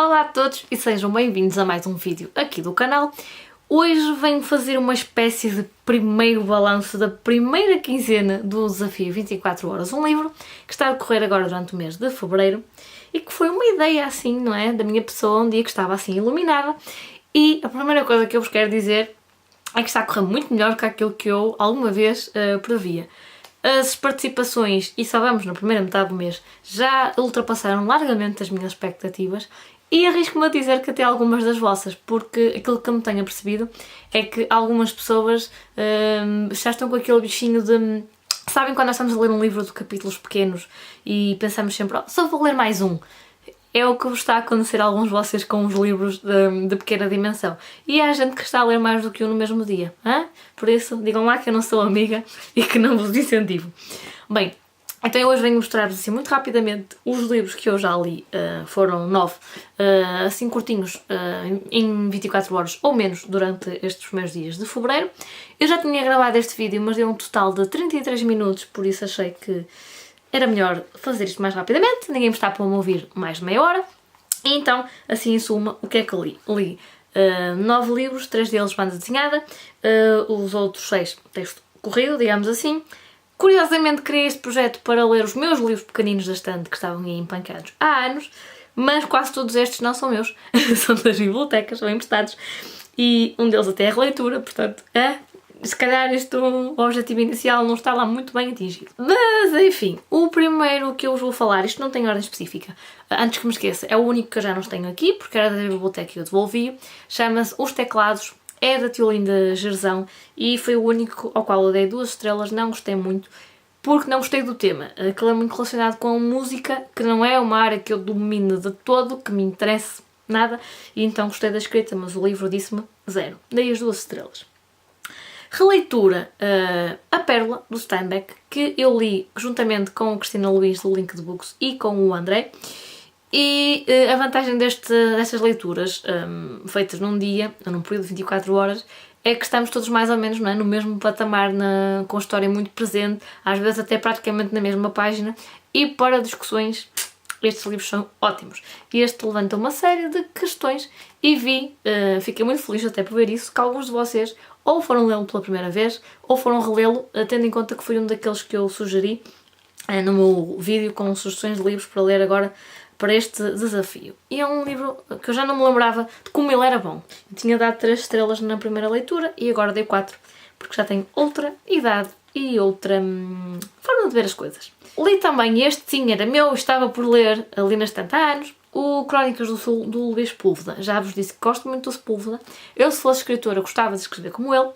Olá a todos e sejam bem-vindos a mais um vídeo aqui do canal. Hoje venho fazer uma espécie de primeiro balanço da primeira quinzena do desafio 24 horas um livro, que está a decorrer agora durante o mês de fevereiro e que foi uma ideia assim, não é? Da minha pessoa um dia que estava assim iluminada, e a primeira coisa que eu vos quero dizer é que está a correr muito melhor que aquilo que eu alguma vez previa. As participações, e só vamos na primeira metade do mês, já ultrapassaram largamente as minhas expectativas e arrisco-me a dizer que até algumas das vossas, porque aquilo que eu me tenho apercebido é que algumas pessoas já estão com aquele bichinho de... Sabem quando nós estamos a ler um livro de capítulos pequenos e pensamos sempre, oh, só vou ler mais um. É o que vos está a acontecer a alguns de vocês com os livros de pequena dimensão. E há gente que está a ler mais do que um no mesmo dia. Hein? Por isso, digam lá que eu não sou amiga e que não vos incentivo. Bem, então eu hoje venho mostrar-vos assim muito rapidamente os livros que eu já li. Foram 9, assim curtinhos, em 24 horas ou menos durante estes primeiros dias de fevereiro. Eu já tinha gravado este vídeo, mas deu um total de 33 minutos, por isso achei que era melhor fazer isto mais rapidamente, ninguém me está para me ouvir mais de meia hora. E então, assim em suma, o que é que eu li? Li 9 livros, 3 deles banda desenhada, os outros 6 texto corrido, digamos assim. Curiosamente criei este projeto para ler os meus livros pequeninos da estante que estavam aí empancados há anos, mas quase todos estes não são meus, são das bibliotecas, são emprestados, e um deles até é releitura, portanto, se calhar o objetivo inicial não está lá muito bem atingido. Mas, enfim, o primeiro que eu vos vou falar, isto não tem ordem específica, antes que me esqueça, é o único que eu já não tenho aqui, porque era da biblioteca e eu devolvi, chama-se Os Teclados, é da Tiolinda Gerzão, e foi o único ao qual eu dei 2 estrelas, não gostei muito, porque não gostei do tema. Aquilo é muito relacionado com música, que não é uma área que eu domino de todo, que me interesse nada, e então gostei da escrita, mas o livro disse-me 0. Dei as 2 estrelas. Releitura, A Pérola, do Steinbeck, que eu li juntamente com a Cristina Luís do Link de Books e com o André. E a vantagem destas leituras, feitas num dia, num período de 24 horas, é que estamos todos mais ou menos, não é, no mesmo patamar, com a história muito presente, às vezes até praticamente na mesma página, e para discussões estes livros são ótimos. E este levanta uma série de questões e fiquei muito feliz até por ver isso, que alguns de vocês ou foram lê-lo pela primeira vez, ou foram relê-lo, tendo em conta que foi um daqueles que eu sugeri no meu vídeo com sugestões de livros para ler agora para este desafio. E é um livro que eu já não me lembrava de como ele era bom. Eu tinha dado 3 estrelas na primeira leitura e agora dei 4, porque já tenho outra idade e outra forma de ver as coisas. Li também este, sim, era meu, estava por ler ali nas estante há anos, o Crónicas do Sul, do Luís Sepúlveda. Já vos disse que gosto muito do Sepúlveda. Eu, se fosse escritora, gostava de escrever como ele,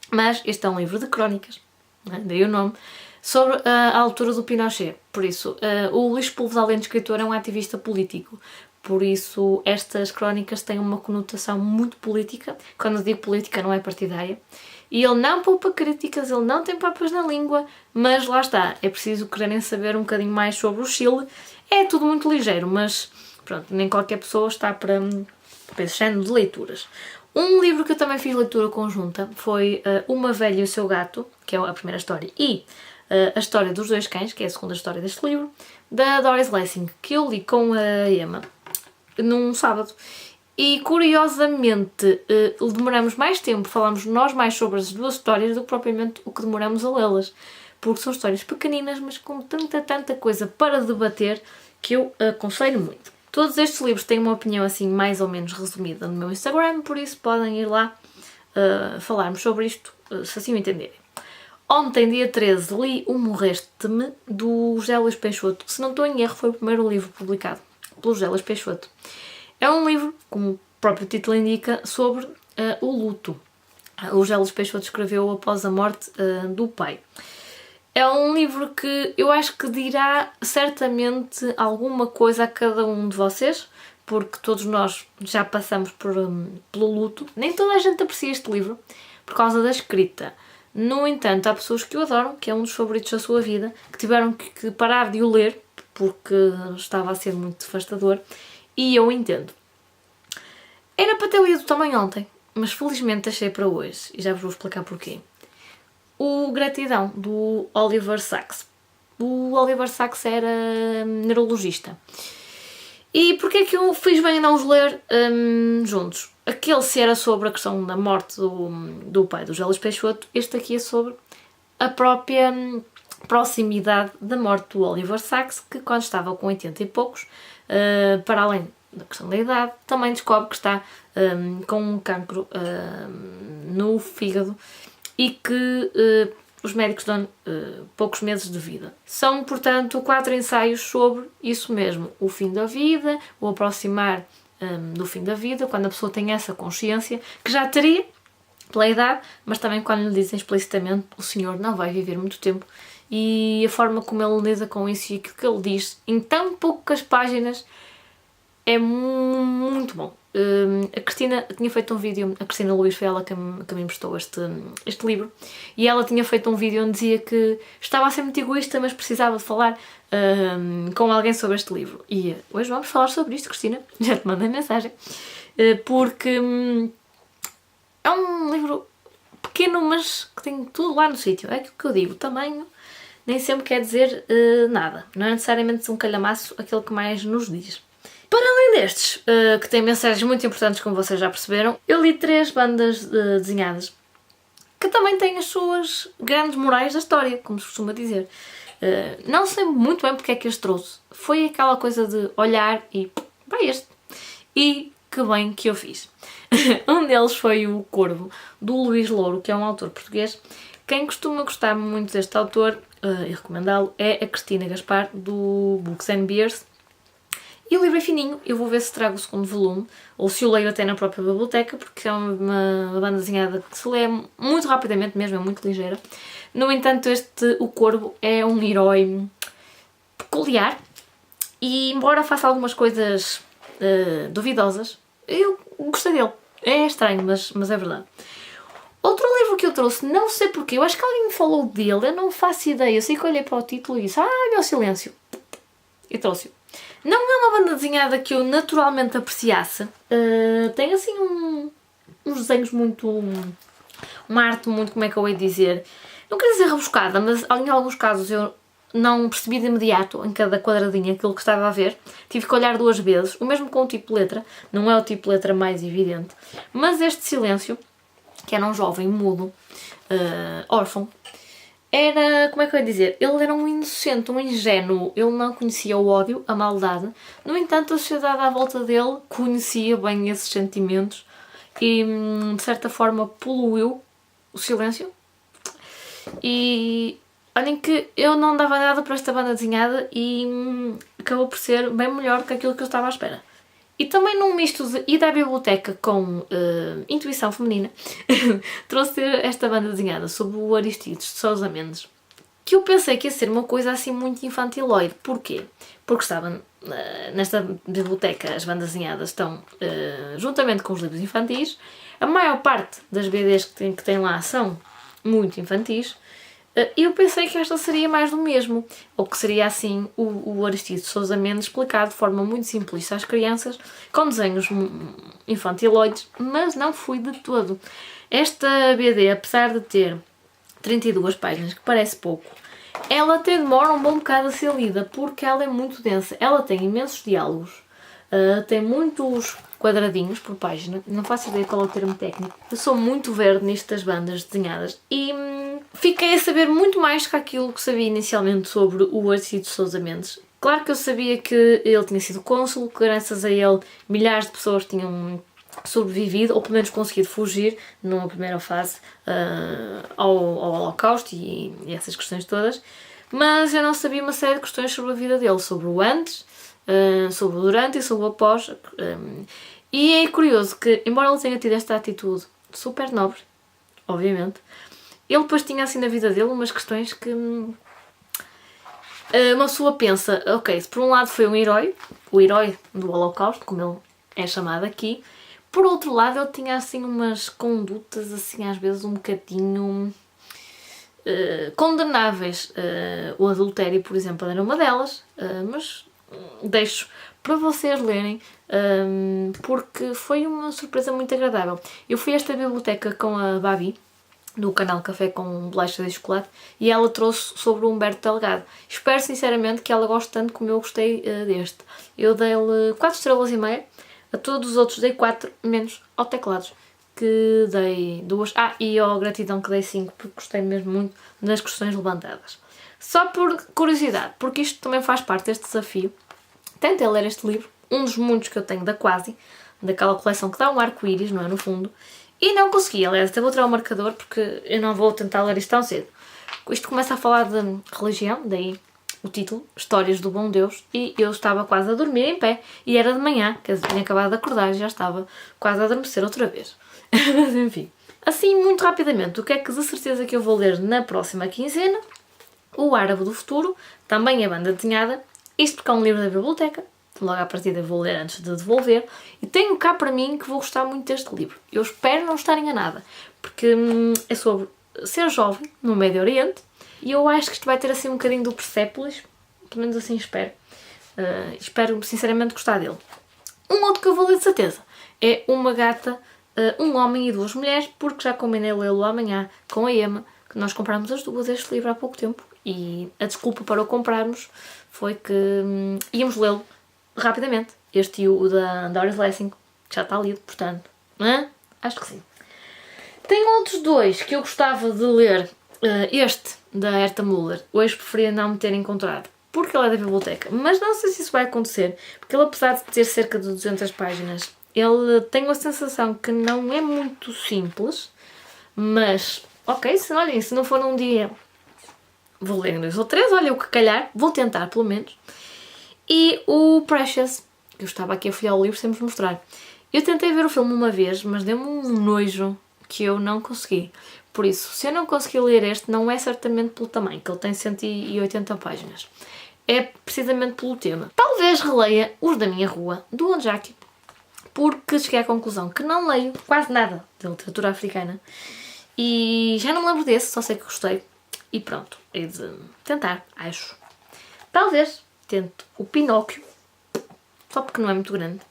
mas este é um livro de crónicas, daí o nome, sobre a altura do Pinochet. Por isso, o Luís Sepúlveda, além de escritor, é um ativista político. Por isso, estas crónicas têm uma conotação muito política. Quando eu digo política, não é partidária. E ele não poupa críticas, ele não tem papas na língua, mas lá está, é preciso quererem saber um bocadinho mais sobre o Chile. É tudo muito ligeiro, mas pronto, nem qualquer pessoa está para esse género de leituras. Um livro que eu também fiz leitura conjunta foi Uma Velha e o Seu Gato, que é a primeira história, e A História dos Dois Cães, que é a segunda história deste livro, da Doris Lessing, que eu li com a Emma num sábado. E curiosamente demoramos mais tempo, falamos nós mais sobre as 2 histórias do que propriamente o que demoramos a lê-las, porque são histórias pequeninas, mas com tanta coisa para debater que eu aconselho muito. Todos estes livros têm uma opinião assim mais ou menos resumida no meu Instagram, por isso podem ir lá falarmos sobre isto, se assim o entenderem. Ontem, dia 13, li O Morreste-me, do José Luís Peixoto. Se não estou em erro, foi o primeiro livro publicado pelo José Luís Peixoto. É um livro, como o próprio título indica, sobre o luto. O José Luís Peixoto escreveu após a morte do pai. É um livro que eu acho que dirá certamente alguma coisa a cada um de vocês, porque todos nós já passamos pelo luto. Nem toda a gente aprecia este livro por causa da escrita. No entanto, há pessoas que o adoram, que é um dos favoritos da sua vida, que tiveram que parar de o ler porque estava a ser muito devastador, e eu entendo. Era para ter lido também ontem, mas felizmente achei para hoje, e já vos vou explicar porquê. O Gratidão, do Oliver Sacks. O Oliver Sacks era neurologista E porquê é que eu fiz bem em não os ler juntos? Aquele se era sobre a questão da morte do pai do Gélios Peixoto, este aqui é sobre a própria proximidade da morte do Oliver Sacks, que quando estava com 80 e poucos, para além da questão da idade, também descobre que está com um cancro no fígado e que os médicos dão poucos meses de vida. São, portanto, 4 ensaios sobre isso mesmo, o fim da vida, o aproximar do fim da vida, quando a pessoa tem essa consciência, que já teria pela idade, mas também quando lhe dizem explicitamente o senhor não vai viver muito tempo, e a forma como ele lida com isso e aquilo que ele diz em tão poucas páginas é muito bom. A Cristina tinha feito um vídeo, a Cristina Luís foi ela que me emprestou este livro, e ela tinha feito um vídeo onde dizia que estava a ser muito egoísta, mas precisava de falar com alguém sobre este livro. E hoje vamos falar sobre isto, Cristina, já te mandei mensagem, porque é um livro pequeno, mas que tem tudo lá no sítio. É aquilo que eu digo, o tamanho nem sempre quer dizer nada, não é necessariamente um calhamaço aquele que mais nos diz. Para além destes, que têm mensagens muito importantes, como vocês já perceberam, eu li 3 bandas desenhadas que também têm as suas grandes morais da história, como se costuma dizer. Não sei muito bem porque é que este trouxe. Foi aquela coisa de olhar e vai este. E que bem que eu fiz. Um deles foi o Corvo, do Luís Louro, que é um autor português. Quem costuma gostar muito deste autor e recomendá-lo é a Cristina Gaspar, do Books and Beers. E o livro é fininho, eu vou ver se trago o segundo volume, ou se o leio até na própria biblioteca, porque é uma banda desenhada que se lê muito rapidamente mesmo, é muito ligeira. No entanto, o Corvo é um herói peculiar, e embora faça algumas coisas duvidosas, eu gostei dele. É estranho, mas é verdade. Outro livro que eu trouxe, não sei porquê, eu acho que alguém me falou dele, eu não faço ideia, eu sei que olhei para o título e disse, meu silêncio, e trouxe-o. Não é uma banda desenhada que eu naturalmente apreciasse. Tem assim uns desenhos muito... uma arte muito, como é que eu hei de dizer? Não quero dizer rebuscada, mas em alguns casos eu não percebi de imediato em cada quadradinho aquilo que estava a ver. Tive que olhar 2 vezes, o mesmo com o tipo de letra. Não é o tipo de letra mais evidente. Mas este silêncio, que era um jovem mudo, órfão, era, como é que eu ia dizer, ele era um inocente, um ingênuo, ele não conhecia o ódio, a maldade. No entanto, a sociedade à volta dele conhecia bem esses sentimentos e, de certa forma, poluiu o silêncio. E olhem que eu não dava nada para esta banda desenhada e acabou por ser bem melhor do que aquilo que eu estava à espera. E também num misto de ir à biblioteca com intuição feminina, trouxe esta banda desenhada sobre o Aristides de Sousa Mendes, que eu pensei que ia ser uma coisa assim muito infantiloide. Porquê? Porque estava nesta biblioteca, as bandas desenhadas estão juntamente com os livros infantis, a maior parte das BDs que tem lá são muito infantis, e eu pensei que esta seria mais do mesmo, ou que seria assim o Aristides de Sousa Mendes explicado de forma muito simplista às crianças, com desenhos infantiloides, mas não fui de todo. Esta BD, apesar de ter 32 páginas, que parece pouco, ela até demora um bom bocado a ser lida, porque ela é muito densa. Ela tem imensos diálogos, tem muitos quadradinhos por página, não faço ideia qual é o termo técnico. Eu sou muito verde nisto das bandas desenhadas e fiquei a saber muito mais que aquilo que sabia inicialmente sobre o Aristides de Sousa Mendes. Claro que eu sabia que ele tinha sido cônsul, que graças a ele milhares de pessoas tinham sobrevivido, ou pelo menos conseguido fugir numa primeira fase ao Holocausto e essas questões todas, mas eu não sabia uma série de questões sobre a vida dele, sobre o antes, sobre o durante e sobre o após. E é curioso que, embora ele tenha tido esta atitude super nobre, obviamente, ele depois tinha assim na vida dele umas questões que uma pessoa pensa, ok, se por um lado foi um herói, o herói do Holocausto, como ele é chamado aqui, por outro lado ele tinha assim umas condutas assim às vezes um bocadinho condenáveis. O adultério, por exemplo, era uma delas, mas deixo para vocês lerem, porque foi uma surpresa muito agradável. Eu fui a esta biblioteca com a Babi, do canal Café com Bolachas e Chocolate, e ela trouxe sobre o Humberto Delgado. Espero sinceramente que ela goste tanto como eu gostei deste. Eu dei-lhe 4 estrelas e meia, a todos os outros dei 4, menos ao Teclados, que dei 2. E ao Gratidão, que dei 5, porque gostei mesmo muito das questões levantadas. Só por curiosidade, porque isto também faz parte deste desafio, tentei ler este livro, um dos muitos que eu tenho da Quasi, daquela coleção que dá um arco-íris, não é, no fundo, e não consegui. Aliás, até vou tirar o marcador porque eu não vou tentar ler isto tão cedo. Isto começa a falar de religião, daí o título, Histórias do Bom Deus, e eu estava quase a dormir em pé, e era de manhã, quer dizer, tinha acabado de acordar e já estava quase a adormecer outra vez. Mas enfim. Assim, muito rapidamente, o que é que de certeza que eu vou ler na próxima quinzena? O Árabe do Futuro, também é banda desenhada, isto porque é um livro da biblioteca, logo à partida vou ler antes de devolver, e tenho cá para mim que vou gostar muito deste livro. Eu espero não estar enganada, porque é sobre ser jovem no Médio Oriente, e eu acho que isto vai ter assim um bocadinho do Persépolis, pelo menos assim espero. Espero sinceramente gostar dele. Um outro que eu vou ler de certeza é Uma Gata, um Homem e Duas Mulheres, porque já combinei lê-lo amanhã com a Emma, que nós compramos as duas este livro há pouco tempo, e a desculpa para o comprarmos foi que íamos lê-lo rapidamente. Este e o da Doris Lessing, que já está lido, portanto, acho que sim. Tem outros dois que eu gostava de ler. Este, da Herta Müller, hoje preferia não me ter encontrado, porque ele é da biblioteca, mas não sei se isso vai acontecer, porque ele, apesar de ter cerca de 200 páginas, ele tem uma sensação que não é muito simples, mas, ok, se não for num dia, vou ler em 2 ou 3, olha o que calhar, vou tentar pelo menos. E o Precious, que eu estava aqui a folhear o livro sem vos mostrar. Eu tentei ver o filme uma vez, mas deu-me um nojo que eu não consegui. Por isso, se eu não conseguir ler este, não é certamente pelo tamanho, que ele tem 180 páginas. É precisamente pelo tema. Talvez releia Os da Minha Rua, do Onjaki, porque cheguei à conclusão que não leio quase nada de literatura africana. E já não me lembro desse, só sei que gostei. E pronto, hei de tentar, acho. Talvez tente o Pinóquio, só porque não é muito grande.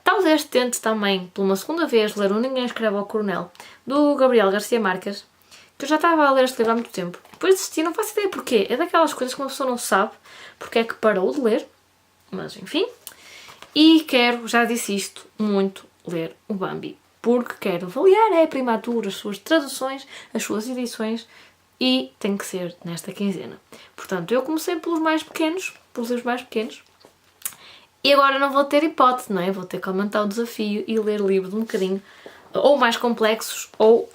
Talvez tente também, por uma segunda vez, ler o Ninguém Escreve ao Coronel, do Gabriel Garcia Marques, que eu já estava a ler este livro há muito tempo. Depois desisti, não faço ideia porquê. É daquelas coisas que uma pessoa não sabe porque é que parou de ler, mas enfim. E quero, já disse isto, muito ler o Bambi, porque quero avaliar a primatura, as suas traduções, as suas edições, e tem que ser nesta quinzena. Portanto, eu comecei pelos mais pequenos, pelos livros mais pequenos, e agora não vou ter hipótese, não é? Vou ter que aumentar o desafio e ler livros um bocadinho ou mais complexos ou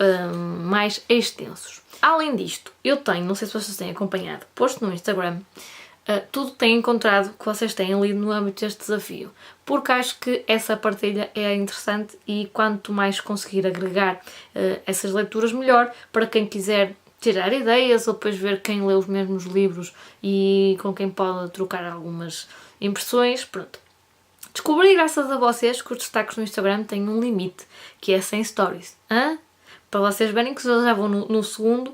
mais extensos. Além disto, eu tenho, não sei se vocês têm acompanhado, posto no Instagram, tudo que tenho encontrado que vocês têm lido no âmbito deste desafio, porque acho que essa partilha é interessante e quanto mais conseguir agregar essas leituras, melhor para quem quiser tirar ideias ou depois ver quem lê os mesmos livros e com quem pode trocar algumas impressões. Pronto. Descobri, graças a vocês, que os destaques no Instagram têm um limite, que é 100 stories. Para vocês verem que eu já vou no segundo,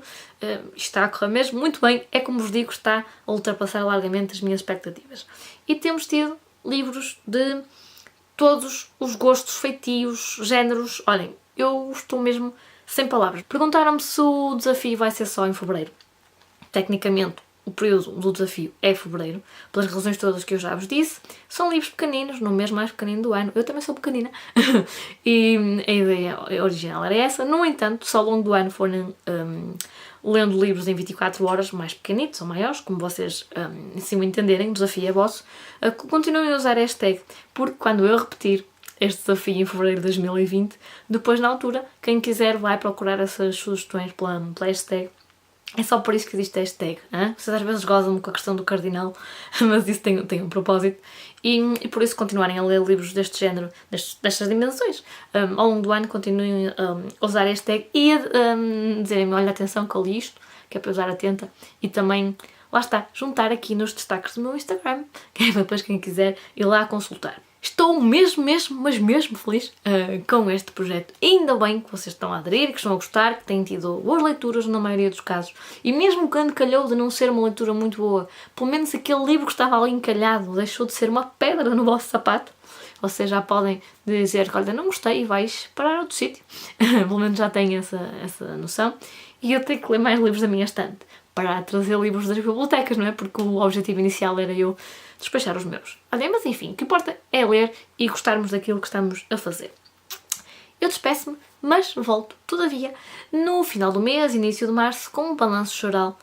está a correr mesmo muito bem. É como vos digo, está a ultrapassar largamente as minhas expectativas. E temos tido livros de todos os gostos, feitios, géneros. Olhem, eu estou mesmo sem palavras. Perguntaram-me se o desafio vai ser só em fevereiro. Tecnicamente, o período do desafio é fevereiro, pelas razões todas que eu já vos disse. São livros pequeninos, no mês mais pequenino do ano. Eu também sou pequenina. E a ideia original era essa. No entanto, se ao longo do ano forem lendo livros em 24 horas, mais pequenitos ou maiores, como vocês assim o entenderem, o desafio é vosso, continuem a usar a hashtag, porque quando eu repetir este desafio em fevereiro de 2020, depois na altura, quem quiser vai procurar essas sugestões pela hashtag. É só por isso que existe a hashtag. Vocês às vezes gozam com a questão do cardinal, mas isso tem um propósito. E por isso continuarem a ler livros deste género, destas dimensões. Ao longo do ano continuem a usar a hashtag e a dizerem-me, olha, atenção que eu li isto, que é para eu usar atenta. E também, lá está, juntar aqui nos destaques do meu Instagram, que é para depois quem quiser ir lá consultar. Estou mesmo feliz com este projeto. Ainda bem que vocês estão a aderir, que estão a gostar, que têm tido boas leituras na maioria dos casos. E mesmo quando calhou de não ser uma leitura muito boa, pelo menos aquele livro que estava ali encalhado deixou de ser uma pedra no vosso sapato. vocês já podem dizer que, olha, não gostei e vais parar a outro sítio. Pelo menos já tenho essa noção. E eu tenho que ler mais livros da minha estante, para trazer livros das bibliotecas, não é? Porque o objetivo inicial era eu despachar os meus. Olha, mas enfim, o que importa é ler e gostarmos daquilo que estamos a fazer. Eu despeço-me, mas volto, todavia, no final do mês, início de março, com um balanço geral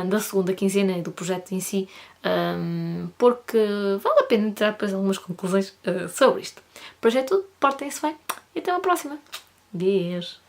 da segunda quinzena e do projeto em si, porque vale a pena tirar depois algumas conclusões sobre isto. Por hoje é tudo, portem-se bem e até uma próxima. Beijo!